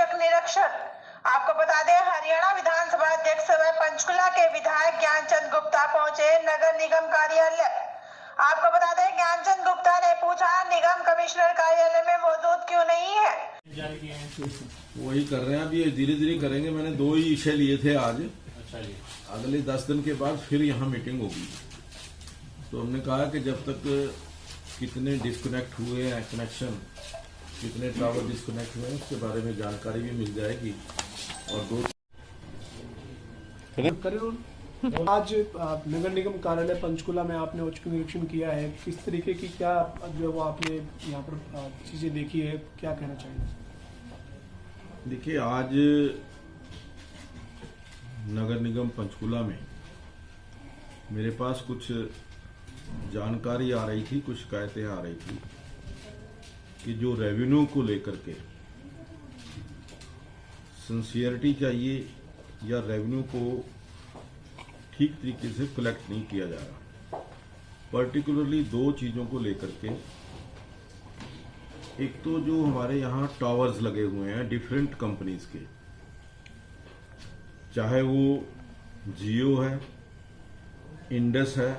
औचक निरीक्षण। आपको बता दें, हरियाणा विधानसभा अध्यक्ष व पंचकुला के विधायक ज्ञानचंद गुप्ता पहुंचे नगर निगम कार्यालय। आपको बता दें, ज्ञानचंद गुप्ता ने पूछा, निगम कमिश्नर कार्यालय में मौजूद क्यों नहीं है। वही कर रहे हैं, अभी धीरे धीरे करेंगे। मैंने 2 ही विषय लिए थे आज। अच्छा जी। अगले 10 दिन के बाद फिर यहाँ मीटिंग होगी। तो हमने कहा कि जब तक कितने डिस्कनेक्ट हुए हैं कनेक्शन, कितने टावर डिस्कनेक्ट हुए हैं, उसके बारे में जानकारी भी मिल जाएगी। और 2 आज नगर निगम कार्यालय पंचकुला में आपने औचक निरीक्षण किया है, किस तरीके की क्या जो है वो आपने यहाँ पर चीजें देखी है, क्या कहना चाहिए? देखिए, आज नगर निगम पंचकुला में मेरे पास कुछ जानकारी आ रही थी, कुछ शिकायतें आ रही थी कि जो रेवेन्यू को लेकर के सिंसियरिटी चाहिए या रेवेन्यू को ठीक तरीके से कलेक्ट नहीं किया जा रहा। पर्टिकुलरली 2 चीजों को लेकर के, एक तो जो हमारे यहाँ टावर्स लगे हुए हैं डिफरेंट कंपनीज के, चाहे वो जियो है, इंडस है,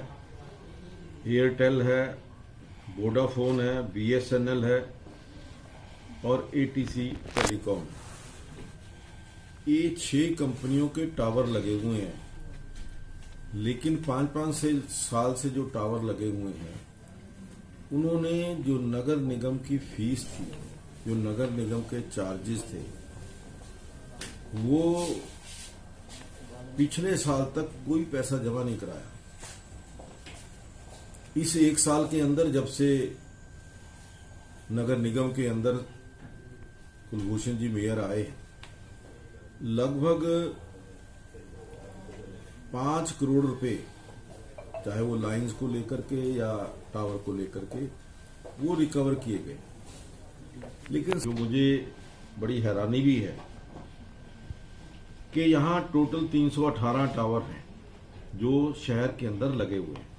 एयरटेल है, वोडाफोन है, बीएसएनएल है और एटीसी टेलीकॉम। ये 6 कंपनियों के टावर लगे हुए हैं। लेकिन 5-5 साल से जो टावर लगे हुए हैं, उन्होंने जो नगर निगम की फीस थी, जो नगर निगम के चार्जेस थे, वो पिछले साल तक कोई पैसा जमा नहीं कराया। इस 1 साल के अंदर, जब से नगर निगम के अंदर कुलभूषण जी मेयर आए, लगभग 5 करोड़ रुपए, चाहे वो लाइंस को लेकर के या टावर को लेकर के, वो रिकवर किए गए। लेकिन जो मुझे बड़ी हैरानी भी है कि यहाँ टोटल 318 टावर हैं जो शहर के अंदर लगे हुए हैं,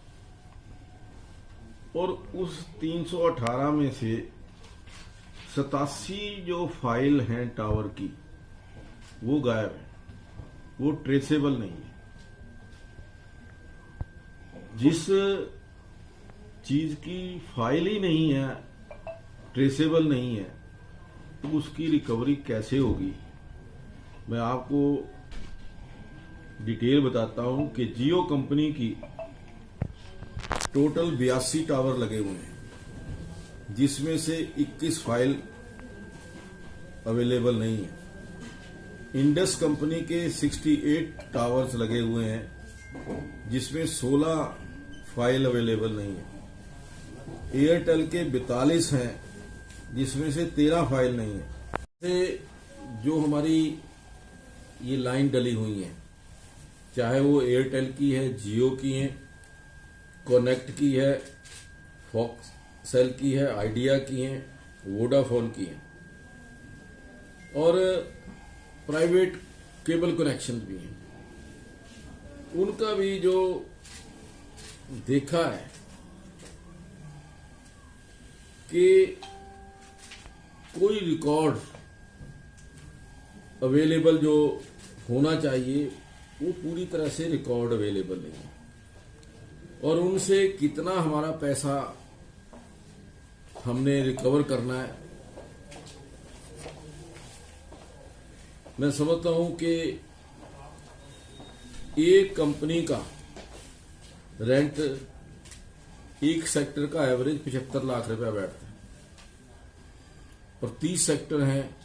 और उस 318 में से 87 जो फाइल हैं टावर की, वो गायब है, वो ट्रेसेबल नहीं है। जिस चीज की फाइल ही नहीं है, ट्रेसेबल नहीं है, तो उसकी रिकवरी कैसे होगी? मैं आपको डिटेल बताता हूं कि जियो कंपनी की टोटल 82 टावर लगे हुए हैं, जिसमें से 21 फाइल अवेलेबल नहीं है। इंडस कंपनी के 68 टावर्स लगे हुए हैं, जिसमें 16 फाइल अवेलेबल नहीं है। एयरटेल के 42 हैं, जिसमें से 13 फाइल नहीं है। जो हमारी ये लाइन डली हुई है, चाहे वो एयरटेल की है, जियो की है, कनेक्ट की है, फॉक्ससेल की है, आइडिया की है, वोडाफोन की है, और प्राइवेट केबल कनेक्शन भी हैं, उनका भी जो देखा है कि कोई रिकॉर्ड अवेलेबल जो होना चाहिए, वो पूरी तरह से रिकॉर्ड अवेलेबल नहीं है। और उनसे कितना हमारा पैसा हमने रिकवर करना है, मैं समझता हूं कि एक कंपनी का रेंट एक सेक्टर का एवरेज 75 लाख रुपया बैठता है, और 30 सेक्टर हैं।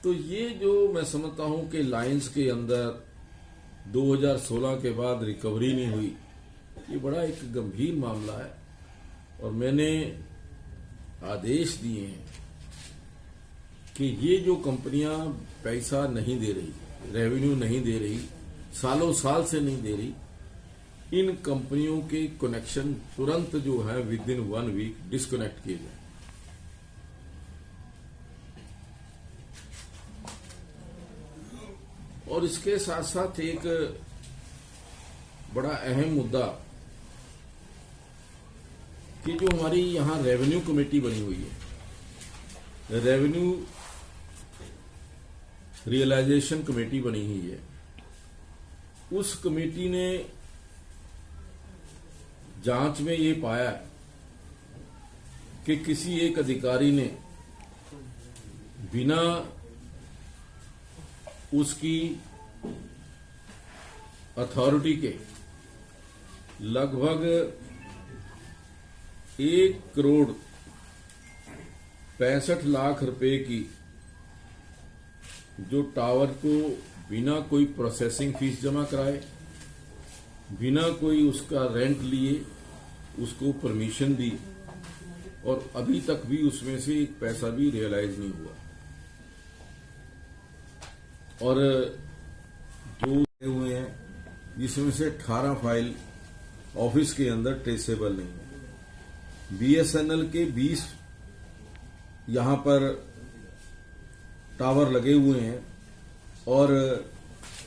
तो ये जो मैं समझता हूं कि लाइंस के अंदर 2016 के बाद रिकवरी नहीं हुई, ये बड़ा एक गंभीर मामला है। और मैंने आदेश दिए हैं कि ये जो कंपनियां पैसा नहीं दे रही, रेवेन्यू नहीं दे रही, सालों साल से नहीं दे रही, इन कंपनियों के कनेक्शन तुरंत जो है विद इन 1 वीक डिस्कनेक्ट किए जाए। और इसके साथ साथ एक बड़ा अहम मुद्दा कि जो हमारी यहाँ रेवेन्यू कमेटी बनी हुई है, रेवेन्यू रियलाइजेशन कमेटी बनी हुई है। उस कमेटी ने जांच में ये पाया कि किसी एक अधिकारी ने बिना उसकी अथॉरिटी के लगभग 1,65,00,000 रुपए की जो टावर को बिना कोई प्रोसेसिंग फीस जमा कराए, बिना कोई उसका रेंट लिए उसको परमिशन दी, और अभी तक भी उसमें से एक पैसा भी रियलाइज नहीं हुआ। और जो हुए हैं जिसमें से 18 फाइल ऑफिस के अंदर ट्रेसेबल नहीं है। बीएसएनएल के 20 यहां पर टावर लगे हुए हैं और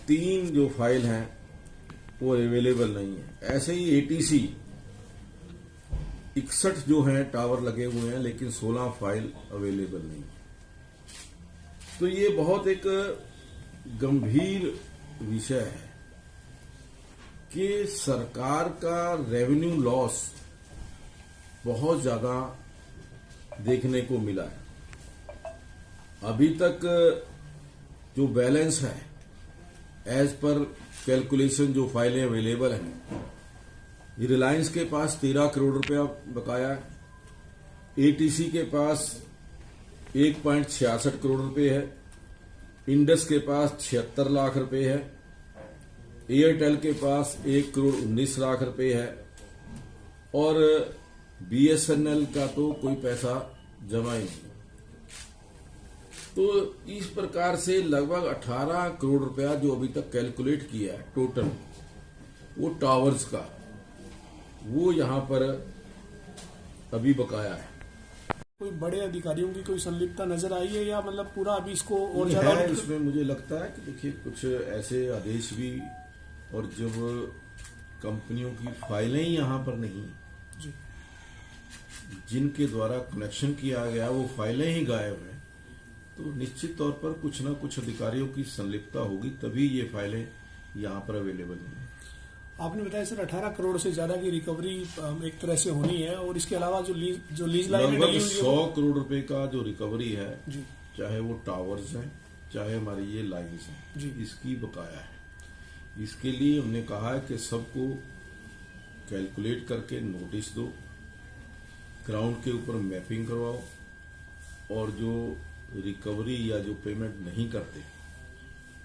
3 जो फाइल हैं वो अवेलेबल नहीं है। ऐसे ही एटीसी 61 जो हैं टावर लगे हुए हैं, लेकिन 16 फाइल अवेलेबल नहीं है। तो ये बहुत एक गंभीर विषय है कि सरकार का रेवेन्यू लॉस बहुत ज्यादा देखने को मिला है। अभी तक जो बैलेंस है एज पर कैलकुलेशन जो फाइलें अवेलेबल हैं, रिलायंस के पास 13 करोड़ रुपया बकाया है, एटीसी के पास 1.66 करोड़ रुपए है, इंडस के पास 76 लाख रुपए है, एयरटेल के पास 1,19,00,000 रुपए है, और बीएसएनएल का तो कोई पैसा जमा ही नहीं। तो इस प्रकार से लगभग 18 करोड़ रुपया जो अभी तक कैलकुलेट किया है टोटल, वो टावर्स का, वो यहां पर अभी बकाया है। कोई बड़े अधिकारियों की कोई संलिप्तता नजर आई है, या मतलब पूरा अभी इसको और ये ज्यादा है, इसमें मुझे लगता है कि देखिए कुछ ऐसे आदेश भी, और जब कंपनियों की फाइलें ही यहां पर नहीं, जी, जिनके द्वारा कनेक्शन किया गया वो फाइलें ही गायब हैं, तो निश्चित तौर पर कुछ ना कुछ अधिकारियों की संलिप्तता होगी, तभी ये फाइलें यहां पर अवेलेबल नहीं है। आपने बताया सर 18 करोड़ से ज्यादा की रिकवरी एक तरह से होनी है, और इसके अलावा जो लीज लाइन लगभग 100 करोड़ रुपए का जो रिकवरी है, जी, चाहे वो टावर्स हैं, चाहे हमारी ये लाइन्स हैं, जी, इसकी बकाया है। इसके लिए हमने कहा है कि सबको कैलकुलेट करके नोटिस दो, ग्राउंड के ऊपर मैपिंग करवाओ, और जो रिकवरी या जो पेमेंट नहीं करते,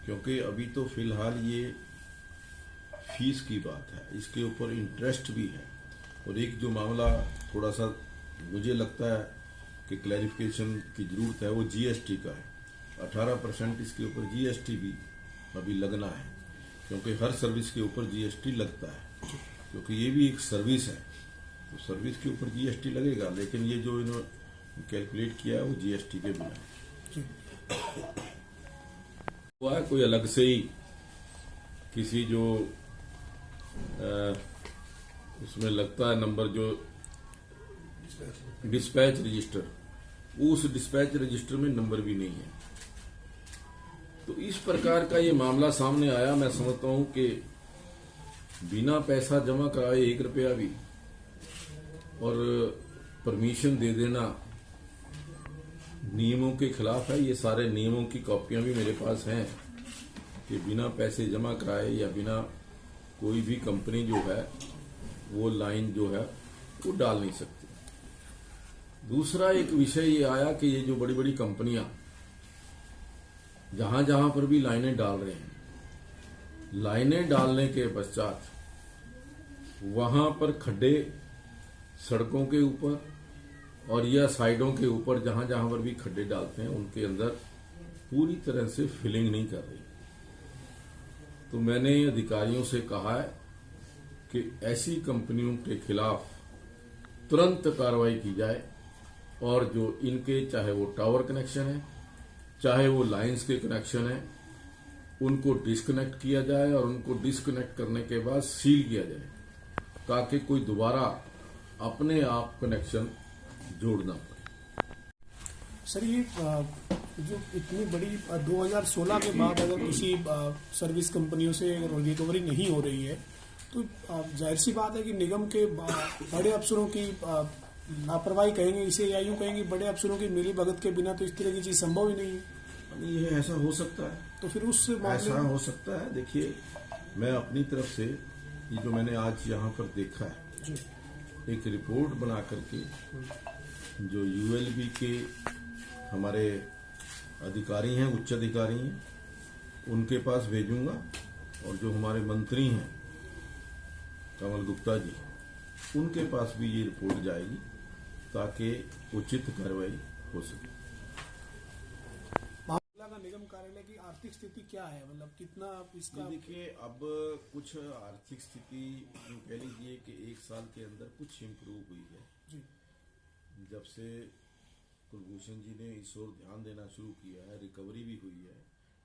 क्योंकि अभी तो फिलहाल ये फीस की बात है, इसके ऊपर इंटरेस्ट भी है। और एक जो मामला थोड़ा सा मुझे लगता है कि क्लैरिफिकेशन की जरूरत है, वो जीएसटी का है। 18% इसके ऊपर जीएसटी भी अभी लगना है, क्योंकि हर सर्विस के ऊपर जीएसटी लगता है, क्योंकि ये भी एक सर्विस है, तो सर्विस के ऊपर जीएसटी लगेगा। लेकिन ये जो इन्होंने कैलकुलेट किया है वो जीएसटी के बिना हुआ है। कोई अलग से ही किसी जो उसमें लगता है नंबर, जो डिस्पैच रजिस्टर, उस डिस्पैच रजिस्टर में नंबर भी नहीं है। तो इस प्रकार का ये मामला सामने आया। मैं समझता हूं कि बिना पैसा जमा कराए 1 रुपया भी और परमिशन दे देना नियमों के खिलाफ है। ये सारे नियमों की कॉपियां भी मेरे पास हैं कि बिना पैसे जमा कराए या बिना कोई भी कंपनी जो है वो लाइन जो है वो डाल नहीं सकती। दूसरा एक विषय ये आया कि ये जो बड़ी बड़ी कंपनियां जहां जहां पर भी लाइनें डाल रहे हैं, लाइनें डालने के पश्चात वहां पर खड्डे सड़कों के ऊपर और या साइडों के ऊपर जहां जहां पर भी खड्डे डालते हैं उनके अंदर पूरी तरह से फिलिंग नहीं कर रही। तो मैंने अधिकारियों से कहा है कि ऐसी कंपनियों के खिलाफ तुरंत कार्रवाई की जाए और जो इनके चाहे वो टावर कनेक्शन है चाहे वो लाइंस के कनेक्शन है उनको डिस्कनेक्ट किया जाए और उनको डिस्कनेक्ट करने के बाद सील किया जाए ताकि कोई दोबारा अपने आप कनेक्शन जोड़ना पड़े। सर ये जो इतनी बड़ी 2016 के बाद अगर किसी सर्विस कंपनियों से अगर रिकवरी नहीं हो रही है तो जाहिर सी बात है कि निगम के बड़े अफसरों की लापरवाही कहेंगे इसे, या यूं कहेंगे बड़े अफसरों की मिली भगत के बिना तो इस तरह की चीज संभव ही नहीं है। नहीं, ये ऐसा हो सकता है, तो फिर उस मामले ऐसा में हो सकता है। देखिए, मैं अपनी तरफ से ये जो मैंने आज यहाँ पर देखा है, जी, एक रिपोर्ट बना करके जो यूएलबी के हमारे अधिकारी हैं, उच्च अधिकारी हैं, उनके पास भेजूंगा, और जो हमारे मंत्री हैं कमल गुप्ता जी, उनके पास भी ये रिपोर्ट जाएगी ताकि उचित कार्रवाई हो सके। मामला का निगम कार्यालय की आर्थिक स्थिति क्या है, मतलब कितना इसका? देखिए, अब कुछ आर्थिक स्थिति यूं कह लीजिए कि एक साल के अंदर कुछ इम्प्रूव हुई है। जी, जब से कुलभूषण जी ने इस ओर ध्यान देना शुरू किया है, रिकवरी भी हुई है।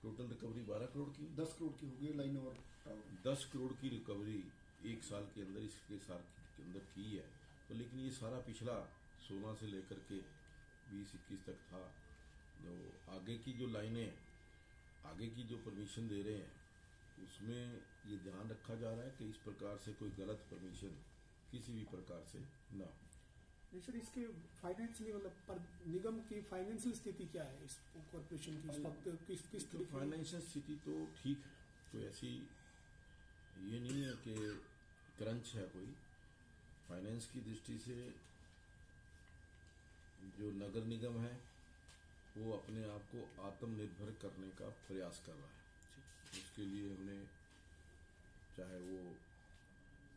टोटल रिकवरी 12 करोड़ की, 10 करोड़ की होगी लाइन और टावर। 10 करोड़ की रिकवरी एक साल के अंदर इसके साल के अंदर की है। तो लेकिन ये सारा पिछला 16 से लेकर के 20-21 तक था। जो आगे की जो लाइनें, आगे की जो परमिशन दे रहे हैं, उसमें ये ध्यान रखा जा रहा है कि इस प्रकार से कोई गलत परमिशन किसी भी प्रकार से ना हो। नहीं सर, इसके फाइनेंशियली मतलब पर निगम की फाइनेंशियल स्थिति क्या है इस कॉर्पोरेशन की, इस वक्त किस तो तरह की? फाइनेंशियल स्थिति तो ठीक है, कोई ऐसी ये नहीं है कि क्रंच है कोई। फाइनेंस की दृष्टि से जो नगर निगम है वो अपने आप को आत्मनिर्भर करने का प्रयास कर रहा है। उसके लिए हमने, चाहे वो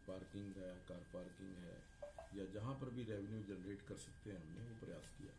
पार्किंग है, कार पार्किंग है, या जहां पर भी रेवेन्यू जनरेट कर सकते हैं, हमने वो प्रयास किया।